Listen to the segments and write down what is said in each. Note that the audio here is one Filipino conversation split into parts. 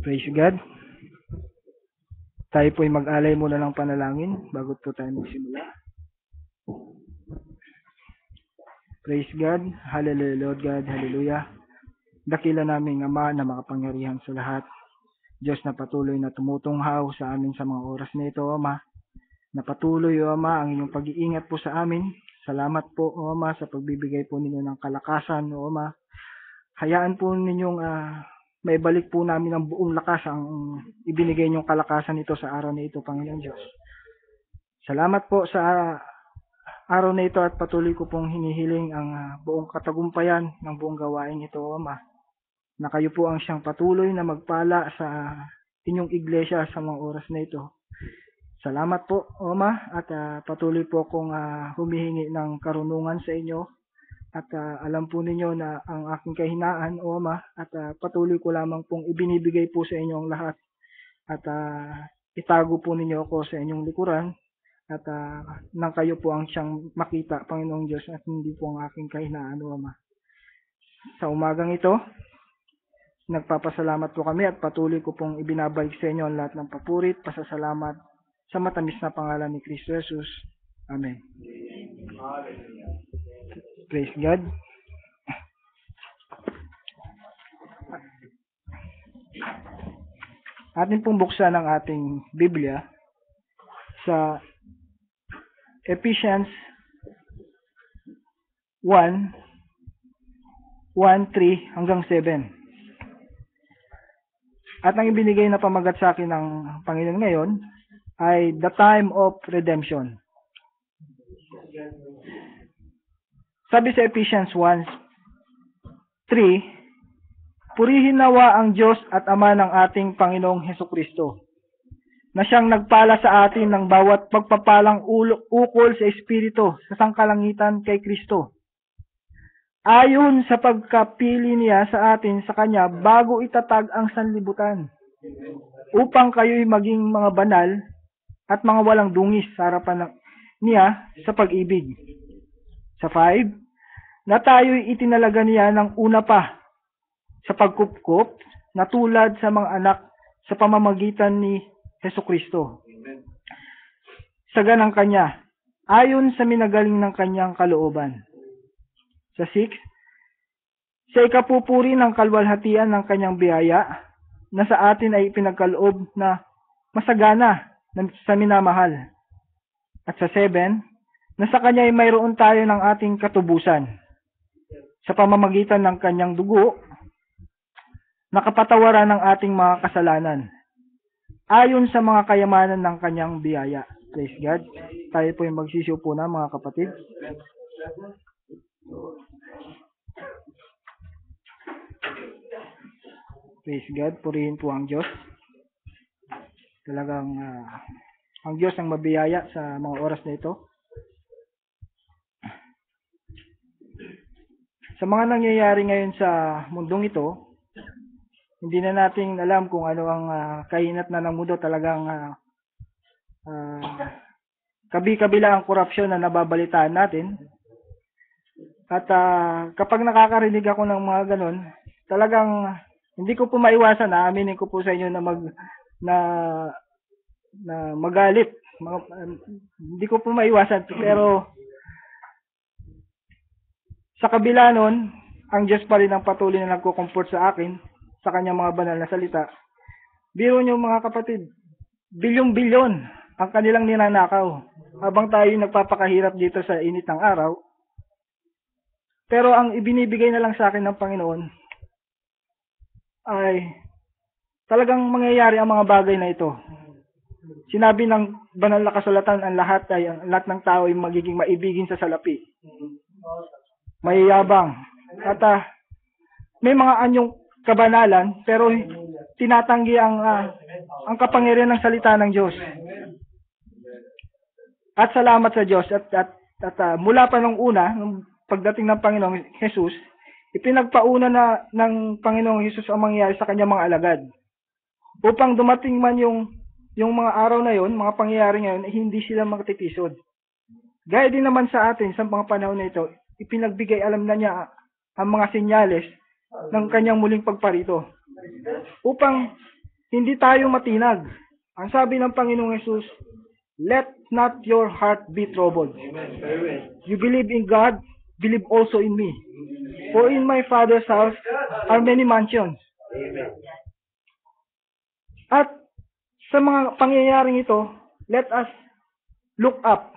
Praise God. Tayo po'y mag-alay muna ng panalangin bago po tayo magsimula. Praise God. Hallelujah, Lord God. Hallelujah. Dakila naming Ama na makapangyarihan sa lahat. Diyos na patuloy na tumutunghaw sa amin sa mga oras na ito, Ama. Na patuloy, O Ama, ang inyong pag-iingat po sa amin. Salamat po, O Ama, sa pagbibigay po ninyo ng kalakasan, O Ama. Hayaan po ninyong maibalik po namin ang buong lakas ang ibinigay niyong kalakasan ito sa araw na ito, Panginoon Diyos. Salamat po sa araw na ito at patuloy ko pong hinihiling ang buong katagumpayan ng buong gawain ito, Ama. Na kayo po ang siyang patuloy na magpala sa inyong iglesia sa mga oras na ito. Salamat po, Ama, at patuloy po akong humihingi ng karunungan sa inyo. At alam po ninyo na ang aking kahinaan, O Ama, at patuloy ko lamang pong ibinibigay po sa inyo ang lahat. At itago po ninyo ako sa inyong likuran. At nang kayo po ang siyang makita, Panginoong Diyos, at hindi po ang aking kahinaan, O Ama. Sa umagang ito, nagpapasalamat po kami at patuloy ko pong ibinabalik sa inyo ang lahat ng papurit, pasasalamat sa matamis na pangalan ni Kristo Jesus. Amen. Praise God. Atin pong buksan ang ating Biblia sa Ephesians 1:3 hanggang 7. At ang ibinigay na pamagat sa akin ng Panginoon ngayon ay the time of redemption. Sabi sa Ephesians 1:3, purihin nawa ang Diyos at Ama ng ating Panginoong Hesukristo, na siyang nagpala sa atin ng bawat pagpapalang ukol sa Espiritu sa sangkalangitan kay Kristo. Ayon sa pagkapili niya sa atin sa Kanya bago itatag ang sanlibutan, upang kayo'y maging mga banal at mga walang dungis sa harapan niya sa pag-ibig. Sa 5, na tayo'y itinalaga niya ng una pa sa pagkupkup na tulad sa mga anak sa pamamagitan ni Hesukristo. Sa ganang Kanya, ayon sa minagaling ng Kanyang kalooban. Sa 6, sa ikapupuri ng kalwalhatian ng Kanyang biyaya na sa atin ay ipinagkaloob na masagana sa minamahal. At sa 7, na sa Kanya ay mayroon tayo ng ating katubusan sa pamamagitan ng Kanyang dugo na kapatawaran ng ating mga kasalanan ayon sa mga kayamanan ng Kanyang biyaya. Praise God. Tayo po yung magsisiupo na, mga kapatid. Praise God. Purihin po ang Diyos. Talagang ang Diyos ang mabiyaya sa mga oras na ito. Sa mga nangyayari ngayon sa mundong ito, hindi na natin alam kung ano ang kahinat na ng mundo. Talagang kabi-kabila ang korupsyon na nababalitaan natin. At kapag nakakarinig ako ng mga ganon, talagang hindi ko po maiwasan, aaminin ko po sa inyo na magalit. Hindi ko po maiwasan, pero sa kabila nun, ang Diyos pa rin ang patuloy na nagko-comfort sa akin sa Kanyang mga banal na salita. Biro niyo, mga kapatid, bilyong-bilyon ang kanilang ninanakaw habang tayo nagpapakahirap dito sa init ng araw. Pero ang ibinibigay na lang sa akin ng Panginoon ay talagang mangyayari ang mga bagay na ito. Sinabi ng banal na kasulatan, ang lahat ng tao ay magiging maibigin sa salapi, mayayabang, at may mga anyong kabanalan, pero tinatanggi ang kapangyarihan ng salita ng Diyos. At salamat sa Diyos at mula pa nung una, nung pagdating ng Panginoong Jesus, ipinagpauna na ng Panginoong Jesus ang mangyayari sa Kanyang mga alagad. Upang dumating man yung mga araw na yon, mga pangyayari ngayon, hindi sila magtitisod. Gaya din naman sa atin sa mga panahon na ito, ipinagbigay, alam na niya ang mga senyales ng Kanyang muling pagparito. Upang hindi tayo matinag. Ang sabi ng Panginoong Yesus, let not your heart be troubled. You believe in God, believe also in me. For in my Father's house are many mansions. At sa mga pangyayaring ito, let us look up.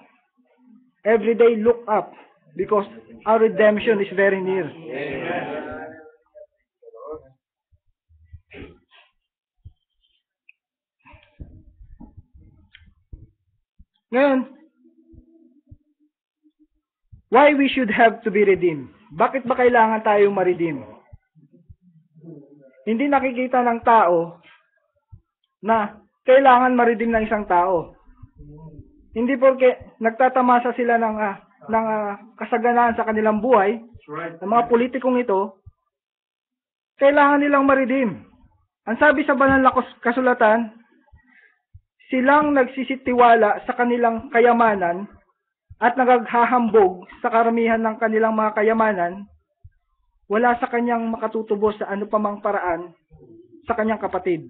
Every day look up because our redemption is very near. Ngayon, why we should have to be redeemed? Bakit ba kailangan tayong ma-redeem? Hindi nakikita ng tao na kailangan ma-redeem ng isang tao. Hindi porke nagtatamasa sila ng kasaganaan sa kanilang buhay, ng mga politikong ito, kailangan nilang ma-redeem. Ang sabi sa banal na kasulatan, silang nagsisitiwala sa kanilang kayamanan at naghahambog sa karamihan ng kanilang mga kayamanan, wala sa kanyang makatutubos sa ano pamang paraan sa kanyang kapatid.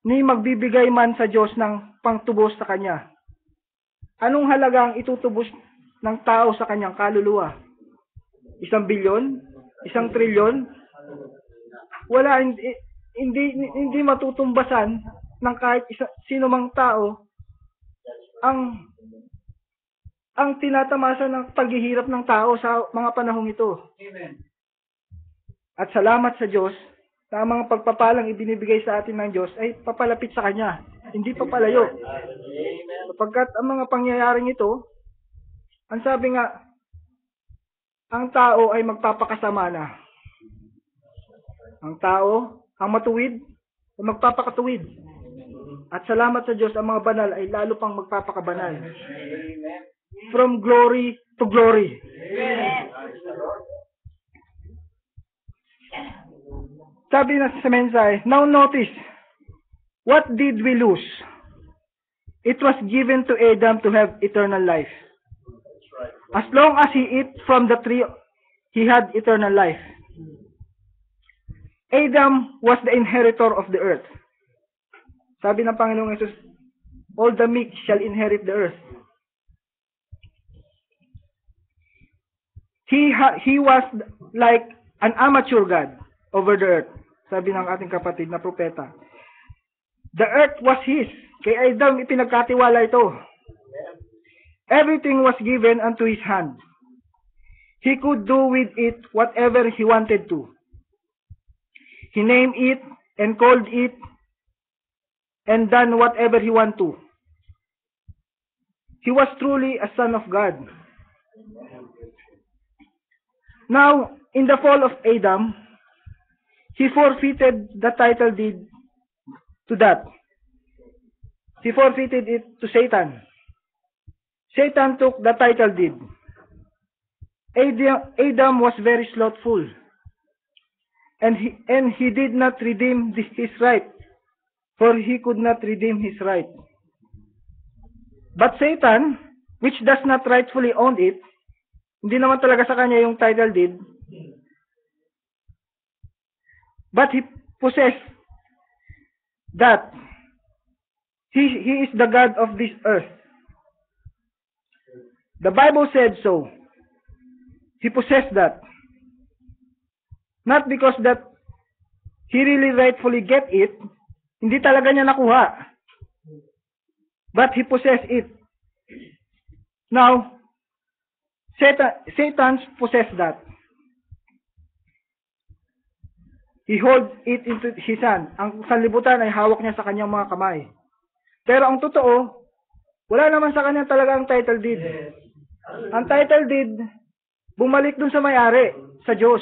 Ni magbibigay man sa Diyos ng pangtubos sa kanya. Anong halaga ang itutubos ng tao sa kanyang kaluluwa? 1 bilyon? 1 trilyon? Wala, hindi matutumbasan ng kahit sino mang tao ang tinatamasa ng paghihirap ng tao sa mga panahong ito. Amen. At salamat sa Diyos na ang mga pagpapalang ibinibigay sa atin ng Diyos ay papalapit sa Kanya, hindi papalayo. Sapagkat ang mga pangyayaring ito, ang sabi nga, ang tao ay magpapakasama na. Ang tao, ang matuwid, ay magpapakatuwid. At salamat sa Diyos, ang mga banal ay lalo pang magpapakabanal. From glory to glory. Sabi na sa mensahe, now notice, what did we lose? It was given to Adam to have eternal life. As long as he ate from the tree, he had eternal life. Adam was the inheritor of the earth. Sabi ng Panginoong Yesus, all the meek shall inherit the earth. He was like an amateur God over the earth. Sabi ng ating kapatid na propeta. The earth was his. Kay Adam ipinagkatiwala ito. Everything was given unto his hand. He could do with it whatever he wanted to. He named it and called it and done whatever he wanted to. He was truly a son of God. Now, in the fall of Adam, he forfeited the title deed to that. He forfeited it to Satan. Satan took the title deed. Adam was very slothful. And he did not redeem his right. For he could not redeem his right. But Satan, which does not rightfully own it, hindi naman talaga sa kanya yung title deed, but he possessed that. He is the God of this earth. The Bible said so. He possessed that. Not because that he really rightfully get it, hindi talaga niya nakuha. But he possessed it. Now, Satan possessed that. He holds it into his hand. Ang sanlibutan ay hawak niya sa kanyang mga kamay. Pero ang totoo, wala naman sa kanya talaga ang title deed. Ang title deed, bumalik dun sa may-ari, sa Diyos.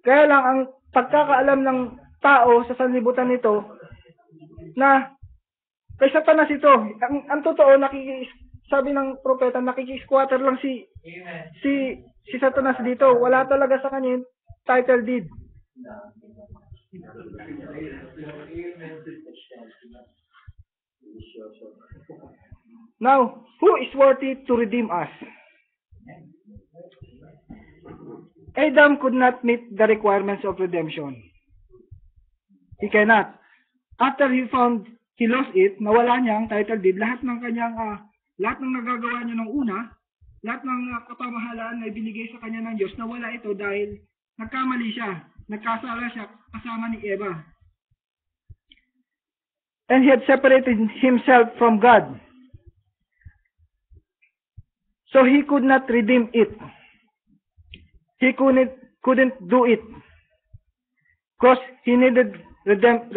Kaya lang, ang pagkakaalam ng tao sa sanlibutan nito, na kay Satanas ito, ang totoo, sabi ng propeta, nakikisquatter lang si Satanas dito. Wala talaga sa kanya yung title deed. Now, who is worthy to redeem us? Adam could not meet the requirements of redemption. He cannot. After he lost it, nawala niya ang title deed, lahat ng nagagawa niya ng una, lahat ng kapamahalaan na ibinigay sa kanya ng Diyos, nawala ito dahil nagkamali siya, nagkasala siya kasama ni Eva. And he had separated himself from God. So he could not redeem it. He couldn't do it. Because he needed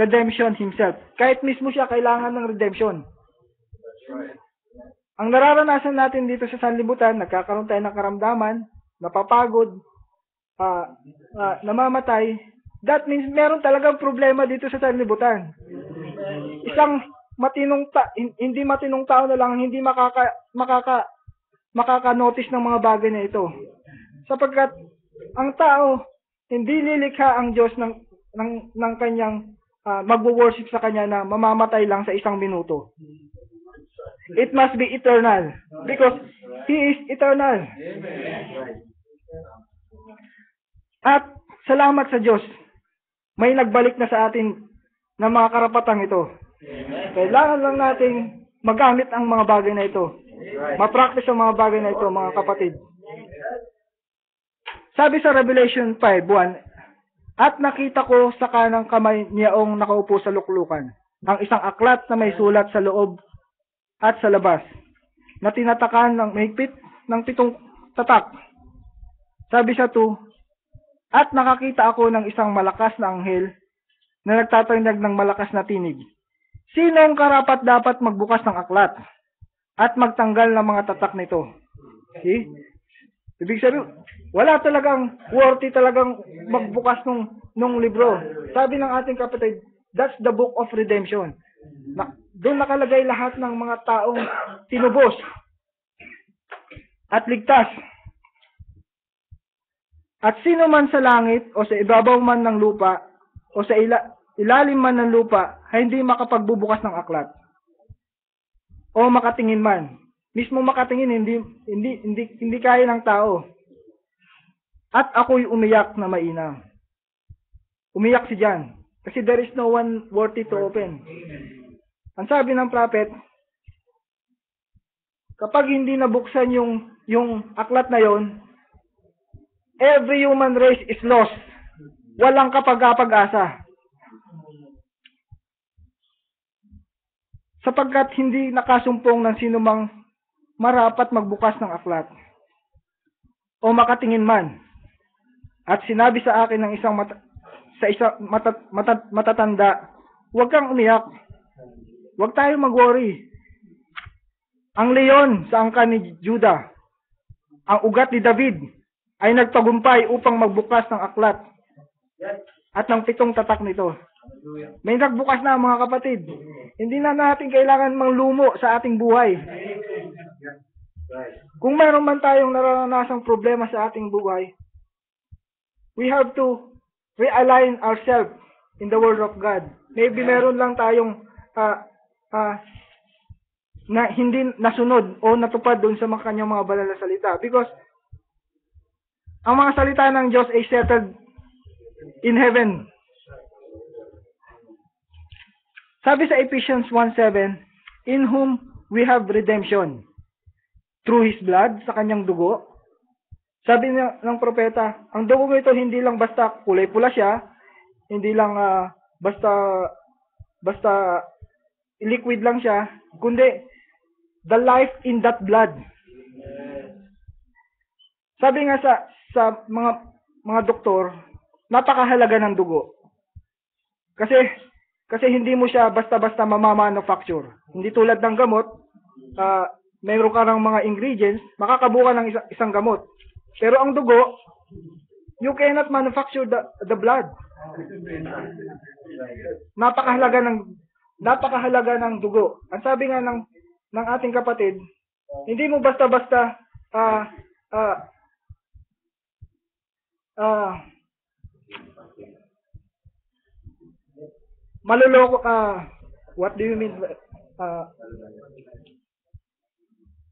redemption himself. Kahit mismo siya kailangan ng redemption. Ang nararanasan natin dito sa sanlibutan, nagkakaroon tayo ng karamdaman, napapagod, namamatay. That means meron talagang problema dito sa sanlibutan. Isang hindi matinong tao na lang hindi makaka-notice ng mga bagay na ito. Sapagkat ang tao hindi lilikha ang Diyos ng kanyang magwo-worship sa kanya na mamamatay lang sa isang minuto. It must be eternal because He is eternal. At salamat sa Diyos, may nagbalik na sa atin ng mga karapatang ito. Kailangan lang nating magamit ang mga bagay na ito. Ma-practice ang mga bagay na ito, mga kapatid. Sabi sa Revelation 5:1, at nakita ko sa kanang kamay niyaong nakaupo sa luklukan, ang isang aklat na may sulat sa loob at sa labas, na tinatakan ng mahigpit ng 7 tatak. Sabi sa 2, at nakakita ako ng isang malakas na anghel na nagtatanyag ng malakas na tinig. Sino ang karapat dapat magbukas ng aklat at magtanggal ng mga tatak nito? See? Ibig sabihin, wala talagang worthy talagang magbukas nung libro. Sabi ng ating kapatid, that's the book of redemption. Doon nakalagay lahat ng mga taong tinubos at ligtas. At sino man sa langit o sa ibabaw man ng lupa o sa ilalim man ng lupa ay hindi makapagbubukas ng aklat o makatingin man. Mismo makatingin hindi kaya ng tao. At ako'y umiyak na mainam. Umiyak si John kasi there is no one worthy to open. Ang sabi ng prophet, kapag hindi nabuksan yung aklat na yon, every human race is lost. Walang kapag-asa. Sapagkat hindi nakasumpong ng sinumang marapat magbukas ng aklat o makatingin man. At sinabi sa akin ng isang matatanda, huwag kang umiyak. Huwag tayo mag-worry. Ang leon sa angkan ni Judah, ang ugat ni David, ay nagtagumpay upang magbukas ng aklat at ng 7 tatak nito. May nagbukas na, mga kapatid. Hindi na natin kailangan manglumo sa ating buhay. Kung mayroon man tayong naranasang problema sa ating buhay, we have to realign ourselves in the Word of God. Maybe meron lang tayong na hindi nasunod o natupad doon sa mga kanyang mga banal na salita. Because ang mga salita ng Diyos ay settled in heaven. Sabi sa Ephesians 1:7, in whom we have redemption through His blood, sa kanyang dugo. Sabi ng propeta, ang dugo ito hindi lang basta kulay pula siya, hindi lang basta liquid lang siya, kundi the life in that blood. Sabi nga sa mga doktor, napakahalaga ng dugo. Kasi hindi mo siya basta-basta mamamanufacture. Hindi tulad ng gamot, mayroon ka ng mga ingredients, makakabuo ka ng isang gamot. Pero ang dugo, you cannot manufacture the blood. Napakahalaga ng dugo. Ang sabi nga ng ating kapatid, hindi mo basta-basta maluloko what do you mean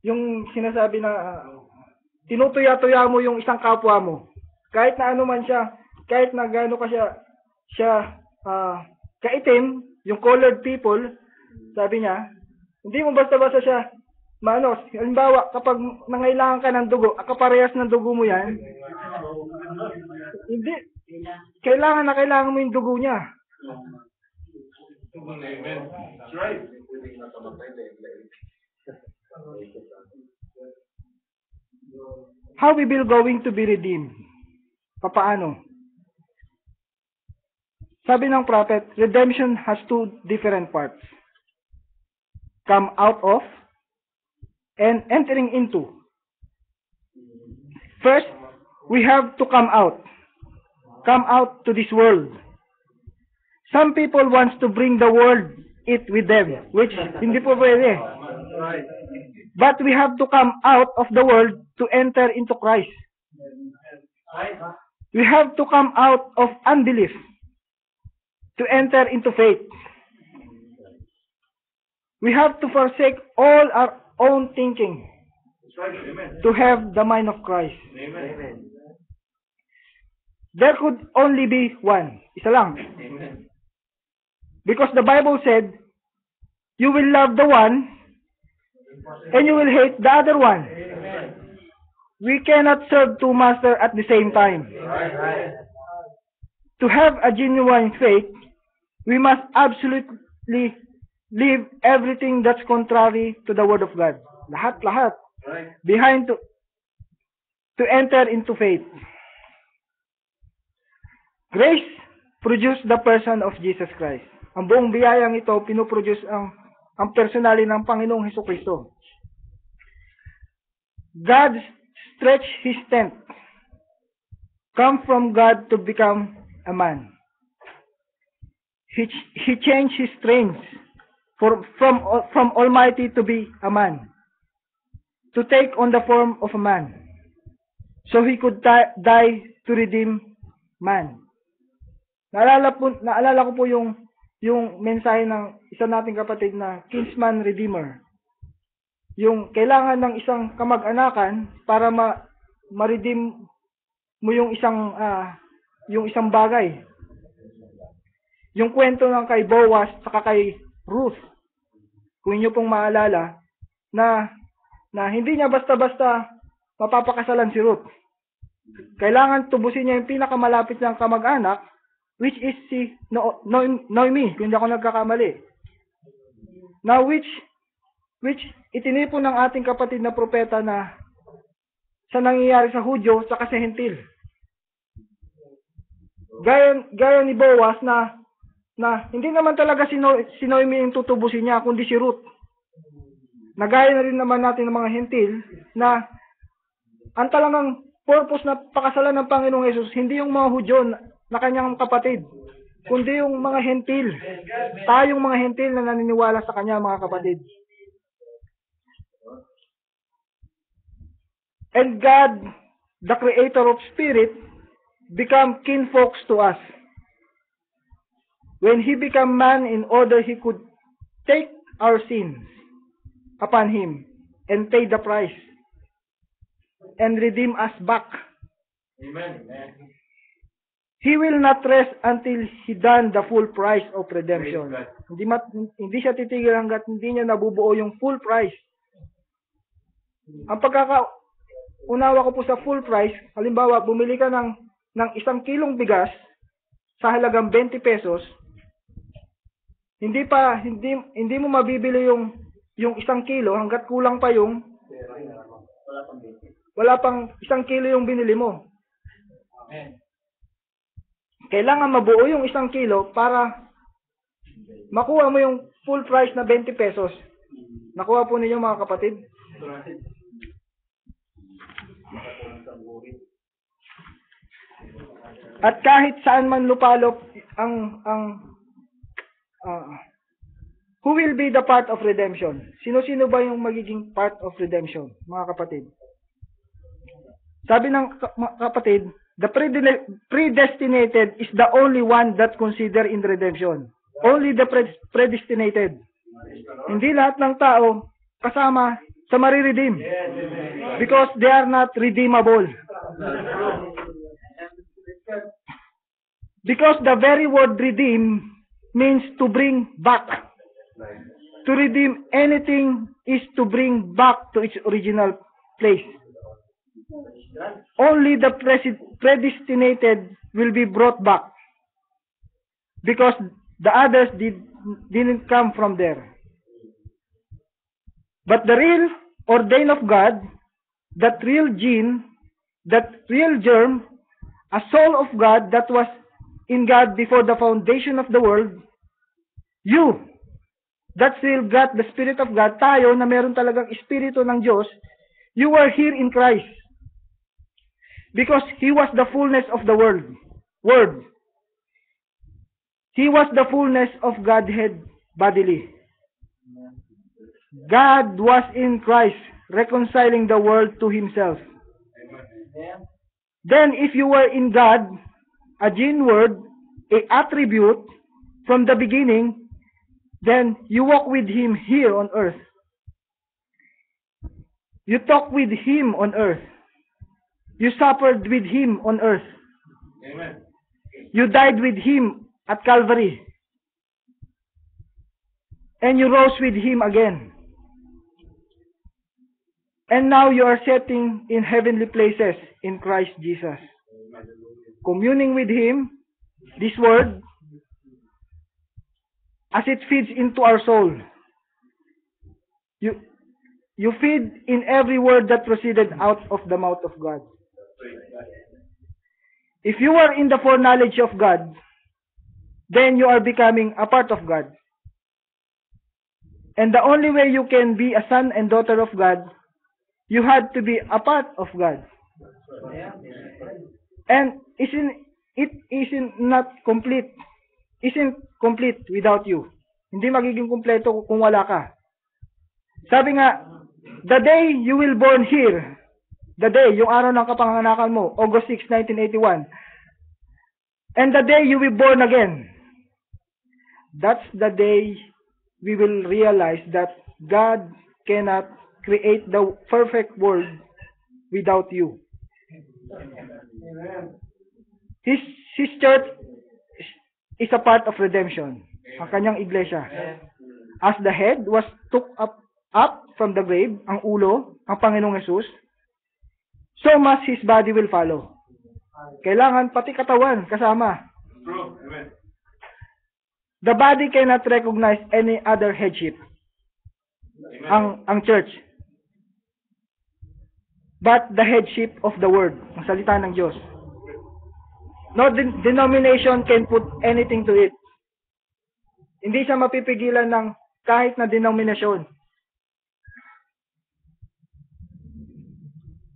yung sinasabi na tinutuya-tuya mo yung isang kapwa mo kahit na ano man siya, kahit na gaano ka siya kaitim, yung colored people, sabi niya, hindi mo basta-basta siya maano, halimbawa, kapag nangailangan ka ng dugo, kaparehas ng dugo mo yan, hindi, kailangan mo yung dugo niya. Amen. That's right. How we will going to be redeemed? Papaano? Sabi ng prophet, redemption has two different parts. Come out of and entering into. First, we have to come out. Come out to this world. Some people wants to bring the world it with them, which hindi po pwede. But we have to come out of the world to enter into Christ. We have to come out of unbelief to enter into faith. We have to forsake all our own thinking to have the mind of Christ. Amen. There could only be one. Isa lang. Because the Bible said, you will love the one and you will hate the other one. We cannot serve two masters at the same time. To have a genuine faith, we must absolutely leave everything that's contrary to the Word of God. Lahat. Behind to enter into faith. Grace produce the person of Jesus Christ. Ang buong biyayang ito, pinoproduce ang personality ng Panginoong Hesukristo. God stretched His tent, come from God to become a man. He changed His strength from Almighty to be a man, to take on the form of a man, so He could die to redeem man. Naalala ko po yung mensahe ng isa nating kapatid na kinsman redeemer. Yung kailangan ng isang kamag-anakan para ma-redeem mo yung isang bagay. Yung kwento ng kay Boaz saka kay Ruth. Kung inyo pong maalala na hindi niya basta-basta mapapakasalan si Ruth. Kailangan tubusin niya yung pinakamalapit niyang kamag-anak, which is si Noemi, kung hindi ako nagkakamali. Now, which itinipon ng ating kapatid na propeta na sa nangyayari sa Hudyo sa sa Hentil. Gaya ni Boaz na hindi naman talaga si Noemi yung tutubusin niya, kundi si Ruth. Nagaya na rin naman natin ng mga Hentil na ang talagang purpose na pakasalan ng Panginoong Hesus, hindi yung mga Hudyo na kanyang kapatid, kundi yung mga Hentil. Tayong mga Hentil na naniniwala sa kanya, mga kapatid. And God, the Creator of Spirit, become kinfolks to us. When He became man in order He could take our sins upon Him and pay the price and redeem us back. Amen. He will not rest until He done the full price of redemption. Hindi siya titigil hanggat hindi niya nabubuo yung full price. Ang pagkakaunawa ko po sa full price, halimbawa, bumili ka ng 1 kilong bigas sa halagang 20 pesos, hindi mo mabibili yung 1 kilo hanggat kulang pa yung wala pang 1 kilo yung binili mo. Amen. Kailangan mabuo yung 1 kilo para makuha mo yung full price na 20 pesos. Nakuha po ninyo, mga kapatid? At kahit saan man lupalop who will be the part of redemption? Sino-sino ba yung magiging part of redemption, mga kapatid? Sabi ng kapatid, the predestinated is the only one that consider in redemption. Only the predestinated. Hindi lahat ng tao kasama sa mariredeem. Because they are not redeemable. Because the very word redeem means to bring back. To redeem anything is to bring back to its original place. Only the predestinated will be brought back, because the others didn't come from there. But the real ordained of God, that real gene, that real germ, a soul of God that was in God before the foundation of the world, you, that still got the Spirit of God, tayo na meron talagang Espiritu ng Diyos, you were here in Christ. Because He was the fullness of the Word. He was the fullness of Godhead bodily. God was in Christ, reconciling the world to Himself. Then if you were in God, a gene word, a attribute from the beginning, then you walk with Him here on earth. You talk with Him on earth. You suffered with Him on earth. Amen. You died with Him at Calvary. And you rose with Him again. And now you are sitting in heavenly places in Christ Jesus. Communing with Him, this word, as it feeds into our soul. You feed in every word that proceeded out of the mouth of God. If you are in the foreknowledge of God, then you are becoming a part of God. And the only way you can be a son and daughter of God, you had to be a part of God. And it isn't complete without you. Hindi magiging kompleto kung wala ka. Sabi nga, the day you will born here, the day, yung araw ng kapanganakan mo, August 6, 1981, and the day you will born again, that's the day we will realize that God cannot create the perfect world without you. His church is a part of redemption. Ang kanyang iglesia. As the head was took up from the grave, ang ulo, ang Panginoong Jesus, so must His body will follow. Kailangan pati katawan kasama. True. Amen. The body cannot recognize any other headship. Ang church. But the headship of the word, ang salita ng Diyos. No denomination can put anything to it. Hindi siya mapipigilan ng kahit na denominasyon.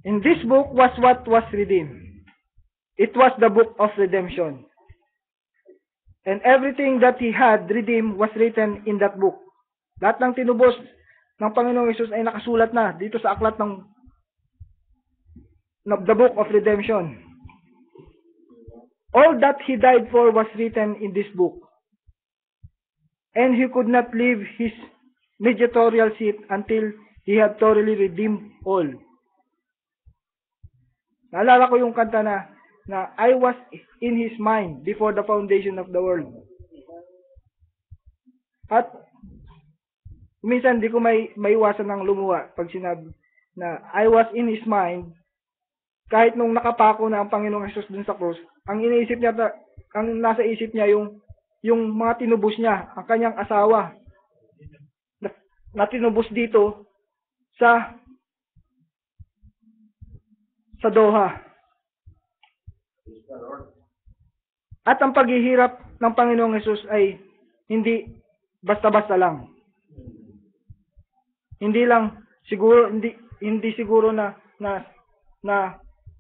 In this book was what was redeemed. It was the book of redemption. And everything that He had redeemed was written in that book. Lahat ng tinubos ng Panginoong Hesus ay nakasulat na dito sa aklat ng the book of redemption. All that He died for was written in this book. And He could not leave His mediatorial seat until He had thoroughly redeemed all. Naalala ko yung kanta na I was in His mind before the foundation of the world. At minsan di ko maiwasan ng lumuha pag sinabi na I was in His mind, kahit nung nakapako na ang Panginoong Hesus dun sa krus, ang iniisip niya, ang nasa isip niya yung mga tinubos niya, ang kanyang asawa na tinubos dito sa Doha. At ang paghihirap ng Panginoong Hesus ay hindi basta-basta lang. Hindi siguro na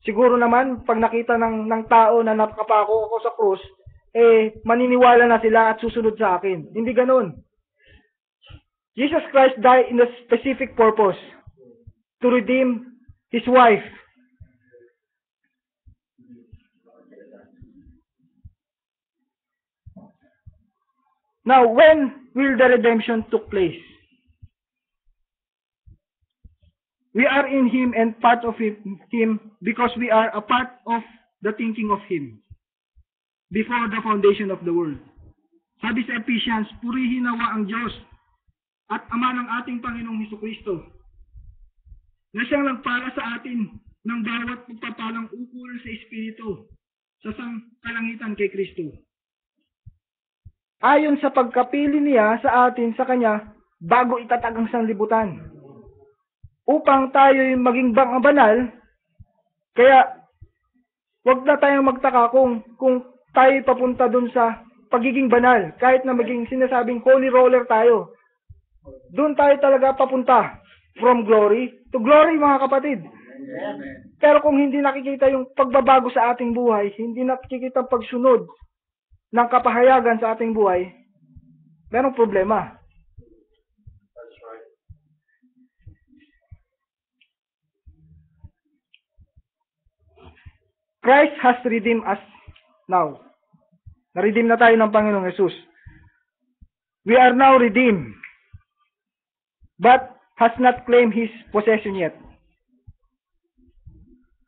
siguro naman pag nakita ng tao na nakapako ako sa krus, maniniwala na sila at susunod sa akin. Hindi ganoon. Jesus Christ died in a specific purpose, to redeem His wife. Now, when will the redemption took place? We are in Him and part of Him because we are a part of the thinking of Him before the foundation of the world. Sabi sa Ephesians, purihin nawa ang Diyos at Ama ng ating Panginoong Hesukristo, na siyang nagpala sa atin ng bawat pagpapalang ukol sa Espiritu sa sangkalangitan kay Kristo. Ayon sa pagkapili niya sa atin sa Kanya bago itatag ang sanlibutan, upang tayo'y maging banal, kaya wag na tayong magtaka kung tayo papunta dun sa pagiging banal, kahit na maging sinasabing holy roller tayo. Doon tayo talaga papunta. From glory to glory, mga kapatid. Pero kung hindi nakikita yung pagbabago sa ating buhay, hindi nakikita ang pagsunod ng kapahayagan sa ating buhay, merong problema. Christ has redeemed us now. Na-redeem na tayo ng Panginoong Yesus. We are now redeemed, but has not claimed His possession yet.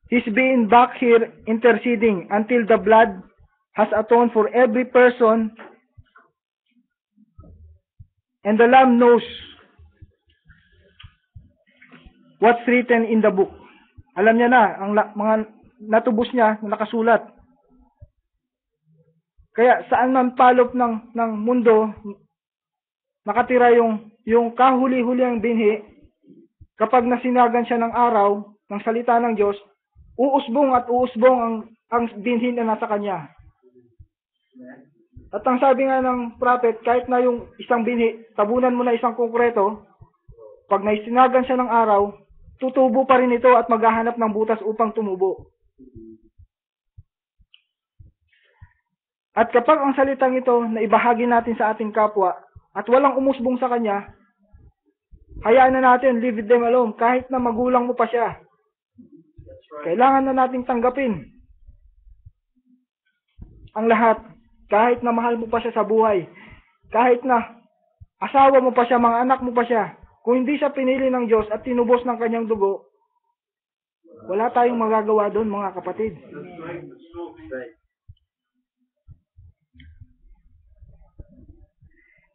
He's been back here interceding until the blood has atoned for every person, and the Lamb knows what's written in the book. Alam niya na ang mga natubos niya na nakasulat. Kaya saan man palop ng mundo nakatira yung kahuli-huliang binhi, kapag nasinagan siya ng araw ng salita ng Diyos, uusbong at uusbong ang binhi na nasa kanya. At ang sabi nga ng prophet, kahit na yung isang binhi, tabunan mo na isang konkreto, pag naisinagan siya ng araw, tutubo pa rin ito at maghahanap ng butas upang tumubo. At kapag ang salitang ito na ibahagi natin sa ating kapwa at walang umusbong sa kanya, hayaan na natin, leave them alone, kahit na magulang mo pa siya. Kailangan na nating tanggapin ang lahat, kahit na mahal mo pa siya sa buhay, kahit na asawa mo pa siya, mga anak mo pa siya. Kung hindi siya pinili ng Diyos at tinubos ng kanyang dugo, wala tayong magagawa doon, mga kapatid.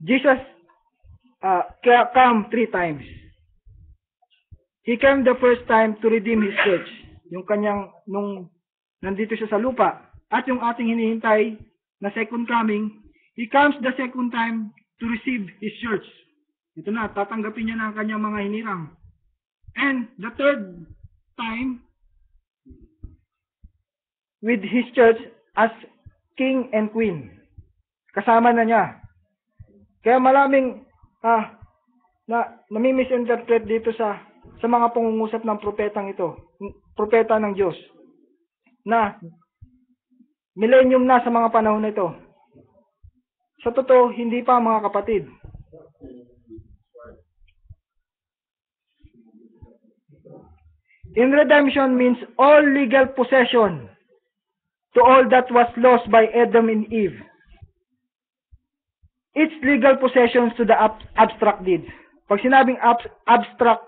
Jesus came 3 times. He came the first time to redeem His church. Yung kanyang, nung nandito siya sa lupa. At yung ating hinihintay na second coming, He comes the second time to receive His church. Ito na, tatanggapin niya na ang kanyang mga hinirang. And the third time, with His church as King and Queen. Kasama na niya. Kaya maraming nami-misinterpret dito sa mga pangungusap ng propetang ito, propeta ng Diyos, na millennium na sa mga panahon na ito. Sa totoo, hindi pa, mga kapatid. In redemption means all legal possession to all that was lost by Adam and Eve. It's legal possessions to the abstract deeds. Pag sinabing abstract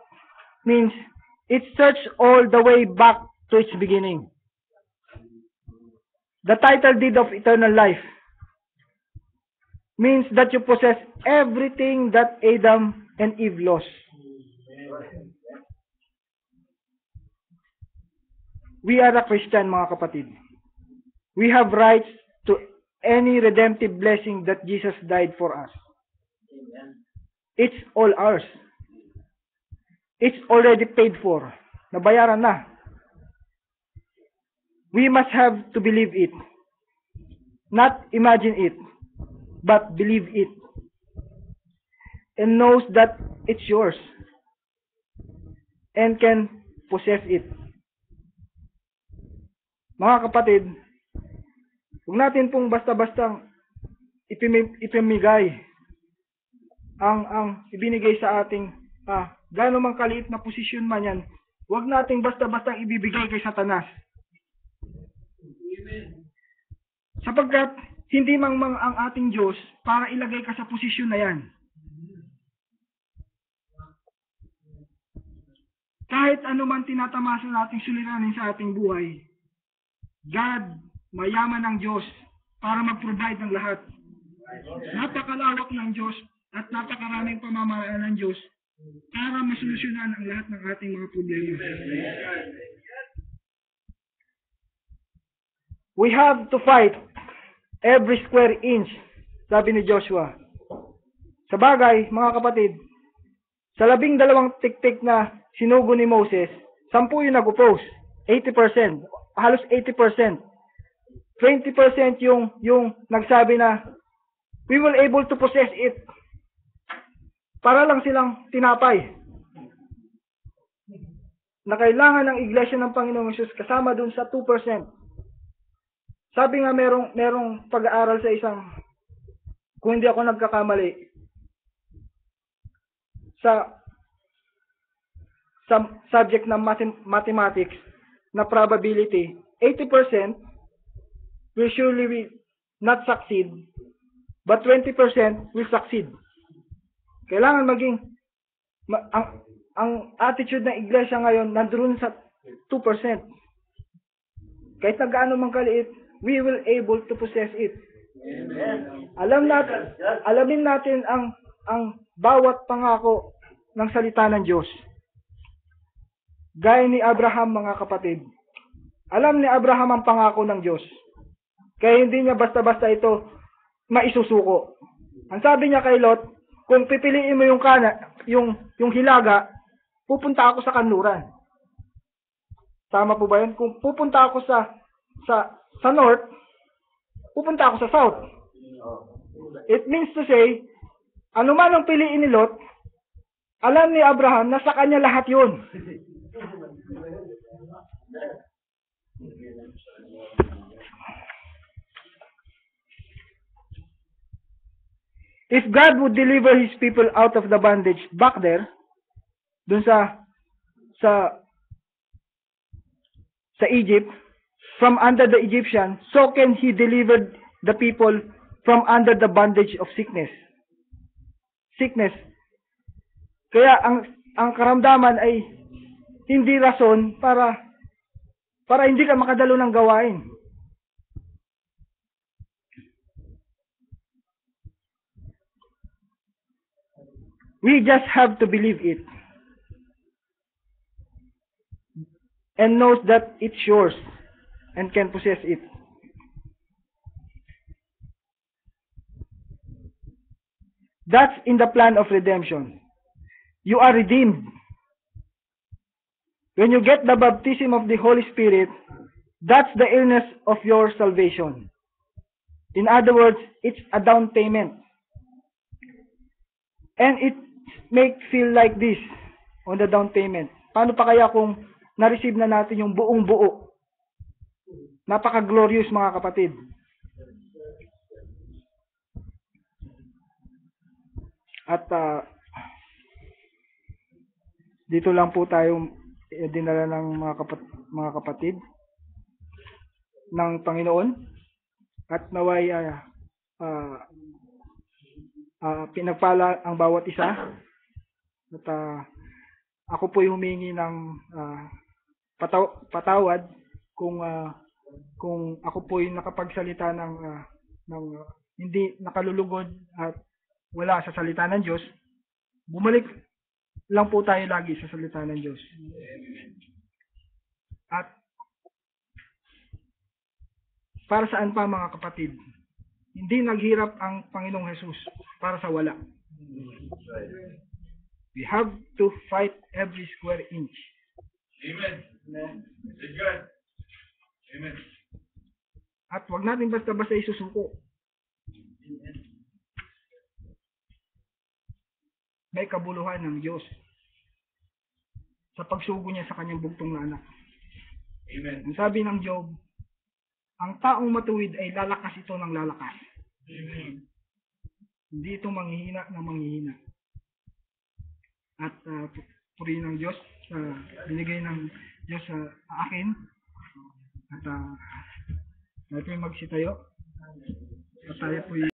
means it searches all the way back to its beginning. The title deed of eternal life means that you possess everything that Adam and Eve lost. We are a Christian, mga kapatid. We have rights to any redemptive blessing that Jesus died for us. It's all ours. It's already paid for. Nabayaran na. We must have to believe it. Not imagine it, but believe it. And knows that it's yours. And can possess it. Mga kapatid, huwag natin pong basta-bastang ipamigay ang ibinigay sa ating gaano mang kaliit na posisyon man yan. Huwag nating basta-bastang ibibigay kay Satanas. Sapagkat hindi mang ang ating Diyos para ilagay ka sa posisyon na yan. Kahit ano man tinatamasa nating suliranin sa ating buhay, God, mayaman ang Diyos para mag-provide ng lahat. Napakalawak ng Diyos at napakaraming pamamaraan ng Diyos para masolusyonan ang lahat ng ating mga problema. We have to fight every square inch, sabi ni Joshua. Sa bagay, mga kapatid, sa 12 tiktik na sinugo ni Moses, 10 yung nag-oppose, 80%, halos 80%. 20% yung nagsabi na we will able to possess it. Para lang silang tinapay. Na kailangan ng iglesia ng Panginoong Hesus kasama dun sa 2%. Sabi nga merong pag-aaral sa isang, kung hindi ako nagkakamali, sa subject ng mathematics na probability, 80% will surely not succeed, but 20% will succeed. Kailangan maging, ang attitude ng iglesia ngayon nandoon sa 2%. Kahit na gaano man kaliit, we will able to possess it. Amen. Alamin natin ang bawat pangako ng salita ng Diyos. Gaya ni Abraham, mga kapatid. Alam ni Abraham ang pangako ng Diyos. Kaya hindi niya basta-basta ito maisusuko. Ang sabi niya kay Lot, kung pipiliin mo yung hilaga, pupunta ako sa kanluran. Tama po ba yun? Kung pupunta ako sa north, pupunta ako sa south. It means to say, ano man ang piliin ni Lot, alam ni Abraham na sa kanya lahat yun. If God would deliver His people out of the bondage back there, dun sa Egypt, from under the Egyptian, so can He deliver the people from under the bondage of sickness. Sickness. Kaya ang karamdaman ay hindi rason para hindi ka makadalo ng gawain. We just have to believe it. And knows that it's yours and can possess it. That's in the plan of redemption. You are redeemed. When you get the baptism of the Holy Spirit, that's the earnest of your salvation. In other words, it's a down payment. And it make feel like this on the down payment. Paano pa kaya kung na-receive na natin yung buong buo? Napaka-glorious, mga kapatid. At dito lang po tayo dinala ng mga kapatid ng Panginoon at naway pinagpala ang bawat isa at ako po humingi ng patawad kung ako po nakapagsalita ng hindi nakalulugod at wala sa salita ng Diyos. Bumalik lang po tayo lagi sa salita ng Diyos. At para saan pa, mga kapatid? Hindi naghirap ang Panginoong Hesus para sa wala. We have to fight every square inch. Amen. It's good. Amen. At wag natin basta-basta isusuko. May kabuluhan ng Diyos sa pagsugo niya sa kanyang bugtong na anak. Amen. Ang sabi ng Job, ang taong matuwid ay lalakas ito ng lalakas. Amen. Hindi ito manghihina na manghihina. At purihin ng Diyos sa binigay ng Diyos sa akin. At tayo po'y magsitayo. At tayo po'y